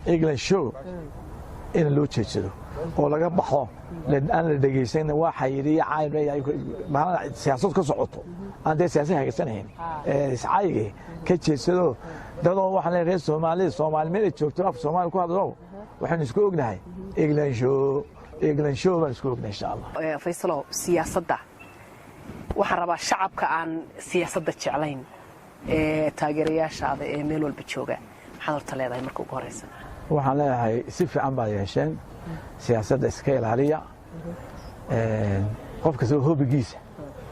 England show in loo jeedsado oo laga baxo aan la dhageysan waxa yiri caayn siyaasad ka socoto aan siyaasad hagaagsaneen iscaayige ka jeedsado dadoo waxa la reer Soomaaliyeed joogto af Soomaali ku hadlo waxaan isku ognahay England show baan isku ognahay insha Allah Faysal siyaasadda waxaan rabaa shacabka aan siyaasadda jeclayn taageerayaashaada ee meel walba jooga maxaad horta leedahay marka ugu horeysa waxaan leeyahay si fiican baa yeesheen siyaasadda iska ilaaliya qofka soo hoobigiisa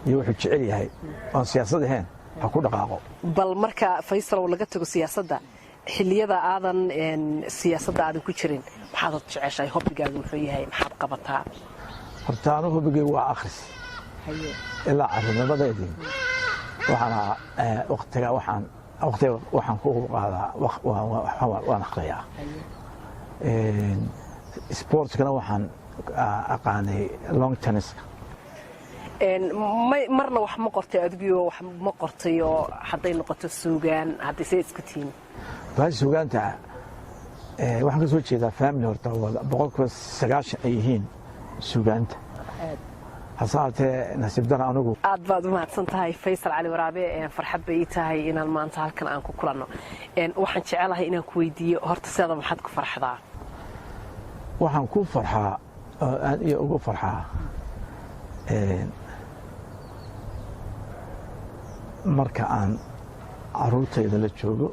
iyo wuxuu jecel yahay oo siyaasad ahayn ha ku dhaqaaqo bal marka Faysal laga tago siyaasadda xilliyada aadan siyaasadda aadan ku jirin maxaad jeceshahay hobbigaagu wuxuu yahay maxaad qabataa horta anu hobbigaygu waa akhris ilaa carruurnimadeedii waqtiga waxaan ku qaadaa waan akhriyaa sportskana waxaan aqaanay long tenniska marna wax ma qortay adigu wax ma qortayo haday noqoto suugaan haday say isku tiin baa suugaanta waxaan ka soo jeedaa family horta boqolkiiba 90 ay yihiin suugaanta hasaatee nasiib dara anigu aad baad u mahadsan tahay Faysal Cali Waraabe farxad bay tahay inaan maanta halkan aan ku kulanno waxaan jecelahay inaan ku weydiiyo horta sida maxaad ku farxdaa waxaan ku farxaa aad iyo ugu farxaa marka aan caruurtayda la joogo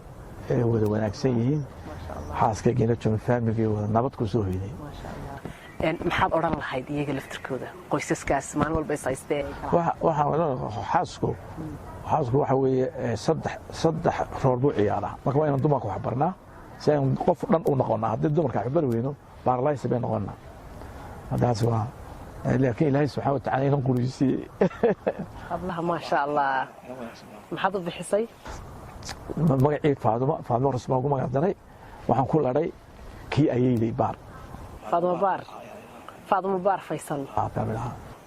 ee wada wanaagsan yihiin xaaskayga la joogo family wada nabad ku soo hoyday maxaad oran lahayd iyaga laftirkooda qoysaskaas maalin walba isaystee waxaan oran xaasku waxa weeye saddex roor buu ciyaaraa marka waa inaan dumarka wax barnaa si aan qof dhan u noqonaa haddii dumarka wax bari weyno baarlaysi bay noqonaa hadaas waa laakiin ilaahay subxaanahu wa tacaala inaan qulubsiiyey الله ما شاء الله محضر بحسي magacii faadmo rasmaa ugu magac daray waxaan ku ladhay kii ayeeyday baar فاطمة بار فيصل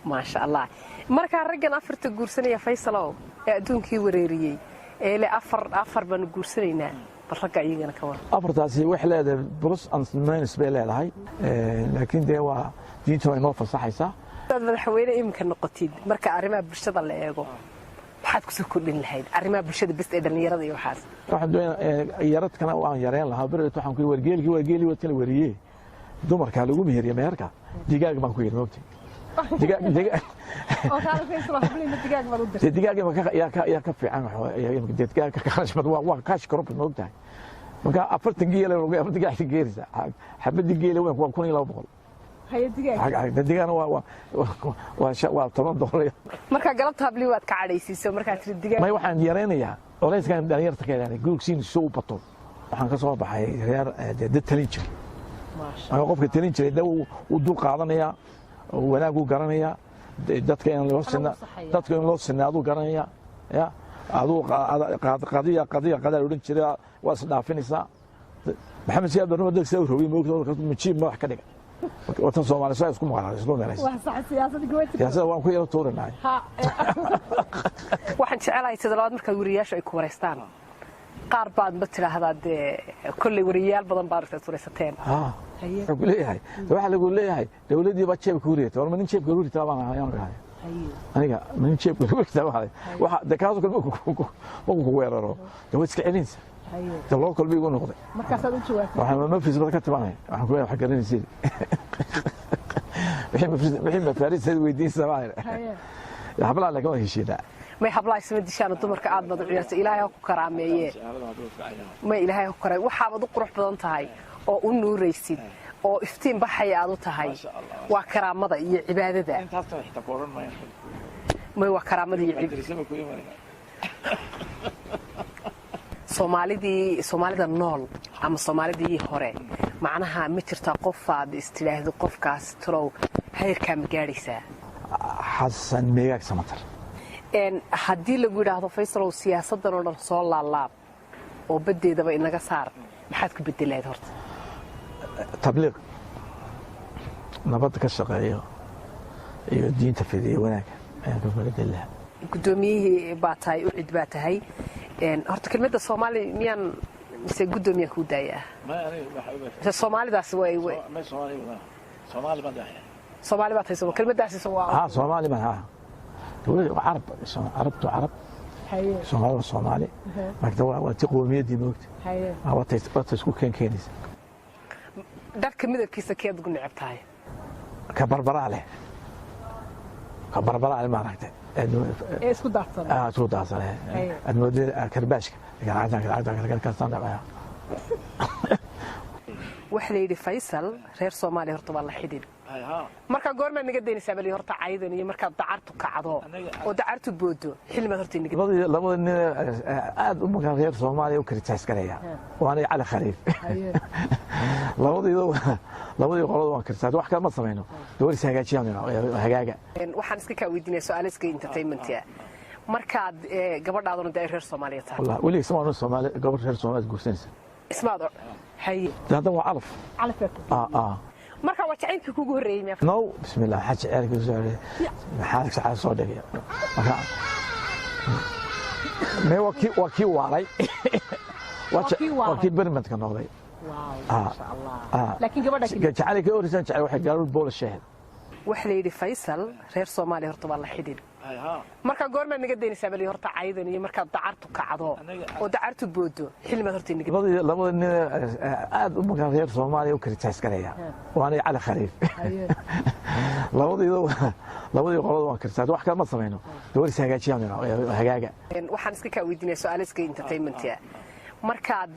ما شاء الله marka raggan afarta guursanaya Faysalow ee adduunkii wareeriyay ee le afar baan guursanaynaa barraga iyagana ka war afartaasi wax leedahay boos aan samaynay bay leedahay laakiin de waa diinta way noo fasaxaysaa dad madaxweyne imka noqotid marka arrimaha bulshada la eego waxaad ku soo kordhin lahayd arrimaha bulshada bas ee dhalinyarada iyo waxaas waxaan doonayaa yaradkana waan yareen lahaa bareed waxaan ku wargeelkii wad kala wariyay dumarka lagu meheriyay meherka digaag baan ku yiri moogtay oo kale Faysalow xubniina digaag baan u diray digaag ma ka fiican digaag ka khashmad waa kash korop moogtay marka 40 geela lagu digaag geerisa xabadi geela waa 1200 digaagna waa $10 marka galabta habli waad ka cadhaysiiso marka tiri digaag may waxaan yareenayaa oreyskan dhalinyarta ka yahay gurugsiin soo bato waxaan ka soo baxay reer dad talin jiray ma qofka talin jiray uu dul qaadanaya wanaag uu garanaya dadka in loo sinaado garanaya ya aduu qadiya oran jiray waa isdhaafinaysaa maxamed siyaad barno dadka soo roobay moogto majiib ma wax ka dhigay wata Soomaaliya isku maqlaan isku meelays wax sax siyaasadda waan ku yaro tooranay waxaan jecelahay toddobaad marka wariyaashu ay ku wareystaan qaar baad ma tiraahdaa kulli wariyaal badan baad wareysateen wuxuu leeyahay waxa lagu leeyahay dawladii baa jeebka ku riday war ma nin jeebka ku riday baan ayaan rahay aniga ma nin jeebka ku riday waxa dakaaso kalma ku weeraro dawlad iska celinaysa loo kolbi ugu noqday markaas aad u jawaabtay waxaan ma fiisbad ka timaanay waxaan ku wax garanaysid wixii ma fariisad weydiin sabaayr habla la ka heshiida may habla isma dishaan dumarka aad bad u ciyaartay ilaahay ku karaameeye may ilaahay ku karay waxa aad u qurux badan tahay oo u nuuraysid oo iftiin baxay aad u tahay waa karaamada iyo cibaadada may waa karaamada iyo cibaadada Soomaalida nool ama Soomaalidii hore macnaha ma jirta qof aad istiraahdo qofkaas torow heerka ma gaaraysaa Xasan Meegaag Samatar haddii lagu yiraahdo Faysalow siyaasaddan oo dhan soo laalaab oo badeedaba inaga saar maxaad ku bedelayd horta tabliiq nabad ka shaqeeyo iyo diinta fidiyo wanaag ayaan ku bedelahay gudoomiyihii baa tahay u cid baa tahay horta kelmadda Soomaali miyaan mise guddoomiyaa kuu daayaa mise soomaalidaas soomaali baad hayso kelmadaas soomaali baan carabtu carab Soomaali Soomaali marka waa tiqoomiyadii moogta wata isku keenaysa dharka midabkiisa keed ugu neceb tahay ka barbaraale maaragtay isku daadsan isku daadsan admoodee karbaashka kastaan dhacaya wax la yidhi Faysal reer Soomaaliya horta waa la xidhin marka goorma naga deynaysaa bali horta caydan iyo marka dacartu kacdo oo dacartu boodo xilmad horta naga labada nin aad u magan reer Soomaaliya u kritiis gareeya waana cali khaliif labadii qolada waan kritiis wax kale ma sameeyno dowladda hagaajiyana hagaaga waxaan iska ka weydiinay su'aalaska entertainment markaad gabadhaaduna day reer Soomaaliya tahay wallahi wali Soomaaliya Soomaaliya gabadh reer Soomaaliya guursanaysa ismaado haye hada waa calaf marka waa jacaylkii kugu horeeyay no bismillah xaj ceelkii soo horeeyay maxaa sax soo dhigay marka waki waaray waki barnaamijka noqday masha Allah laakiin gabadha jacaylkii orisan jacayl waxay gaar bool sheehad wax la yidhi Faysal reer Soomaaliya horta waa la xidhin marka goorma naga deynaysaa bali horta caydan iyo marka dacartu kacdo oo dacartu boodo xilmad horta naga labada nin aad u magan reer Soomaaliya u kritiis gareeya waana cali khaliif labadii qolada waan kritiis wax kale ma sameeyno dowladda hagaajiyana hagaaga waxaan iska ka weydiinay su'aalaska entertainment markaad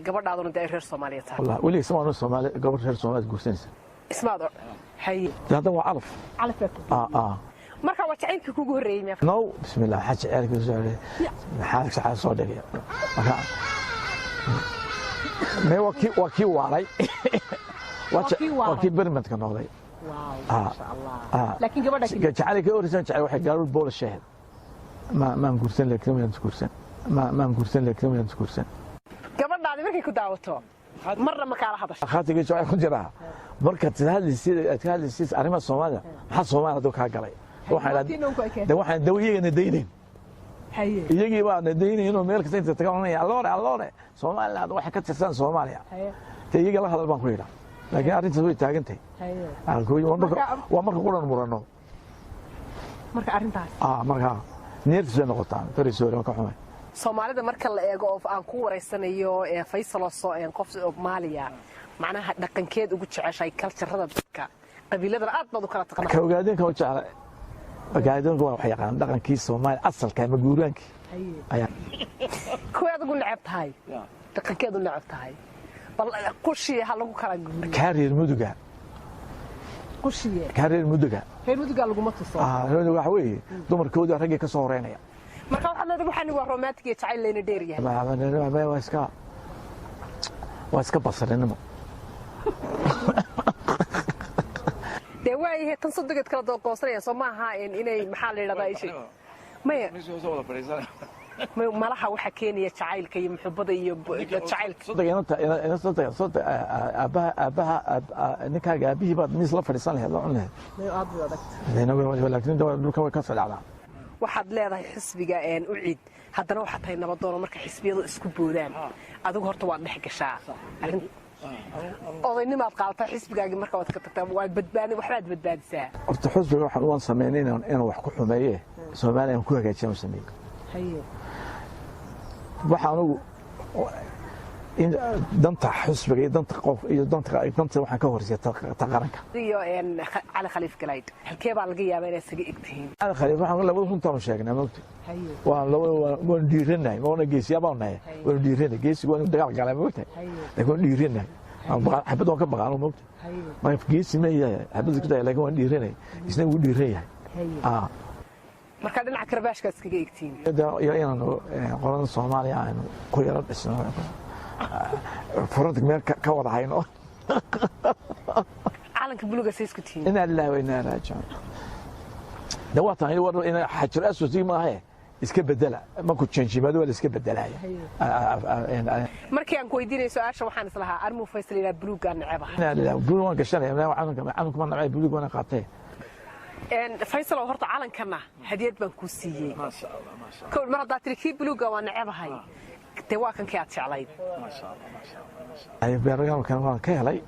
gabadhaaduna day reer Soomaaliya tahay wallahi wali Soomaaliya gabadh reer Soomaaliya guursanaysa ismaado haye hada waa calaf marka waa jacaylkii kugu horeeyay no bismillah xaj ceelkii soo horeeyay maxaa sax soo dhigay marka waki waaray waki barnaamijka noqday masha Allah laakiin gabadha jacaylkii orisan jacayl waxay gaar bool sheehad ma guursan laakiin gabadhaadi markay ku daawato marna ma kala hadasho khatiga jacayl ku jira marka hadlaysid arrimaha Soomaaliya maxaa Soomaaliya ka galay waxaan dawiyana deynin iyagii baa deynay inuu meel kasta inta taganaya alloore Soomaaliland waxa ka tirsan Soomaaliya iyaga la hadal baan ku yiraahdaa laakiin arrintaas way taagantay waa marka quran murano marka arrintaas marka neertiisa noqotaan fariisoore ka xumay Soomaalida marka la eego oo aan ku wareysanayo Faysal oo qof Soomaaliya macnaha dhaqankeed ugu jeceshay culture-rada dadka qabiilada aad baad u kala taqaan ka ogaadeen ka jecel ogaadeen waxa yaqaan dhaqankii Soomaali asalka ama guuraankii ayaa kuwaad ugu neceb tahay dhaqankeed u neceb tahay bal qushi ha lagu kala guuriyo kariir muduga reer muduga lagu ma tuso waxa weeye dumarkooda ragga ka soo horeynaya marka waxa la waxaan waa romantic iyo jacayl leena dheer yahay waa iska basarinimo dee waayahay tan sodogeed kala doorqoonsanaya soo maaha inay maxaa la yidhahdaa ishay maya malaha waxa keenaya jacaylka iyo muxubada iyo jacaylka aabaha ninkaaga aabihii baad miis la fadhiisan lahayd la cun lahayd laakiin dhulka way ka socdacdaa waxaad leedahay xisbiga u ciid haddana waxaad tahay nabadoono marka xisbiyadu isku boodaan adigu horta waad dhex gashaa odaynimaad qaadataa xisbigaagii marka waad ka tagtaa waxbaad badbaadisaa horta xisbiga waxaan uwan sameynay inaan wax ku xumeeye Soomaaliya aan ku hagaajiyo aan sameeyo waxa anugu danta xisbiga iyo danta qof iyo danta waxaan ka horjeedaa qaranka iyo cali khaliif galayd halkee baa laga yaabaa inay isaga egtihiin cali khaliif waxaan labada runtaan sheegnaa moogta waan dhiiranahay waana geesiyaa baan nahay waan dhiiranay geesigu waan dagaal galay moogta laakiin waan dhiiranahay xabad waan ka baqaano moogta ma geesi ma yahay xabad ku tahay laakiin waan dhiiranay isna wuu dhiiran yahay marka dhinaca karbaashka iskaga egtiin inaan qoran Soomaaliya aan ku yara dhisno فرنتك ميل كوضع هينو calanka buluga saysku tihiin إنا لله وإنا راجعون دواتها هي ورا إن حجر أسود زي ما هي iska bedela ma ku change maado wala iska bedelaya markii aan ku weydiinay su'aasha waxaan islahaa armu Faysal ila buluga nacabaha la buluga waan gashanay calanka ma nacay buluga waan qaatay Faysal horta calankana hadiyad baan ku siiyay ma sha Allah kul mar hada tirkii buluga waan nacabahay dee waa kankii aad jeclayd beergalkan waan ka helay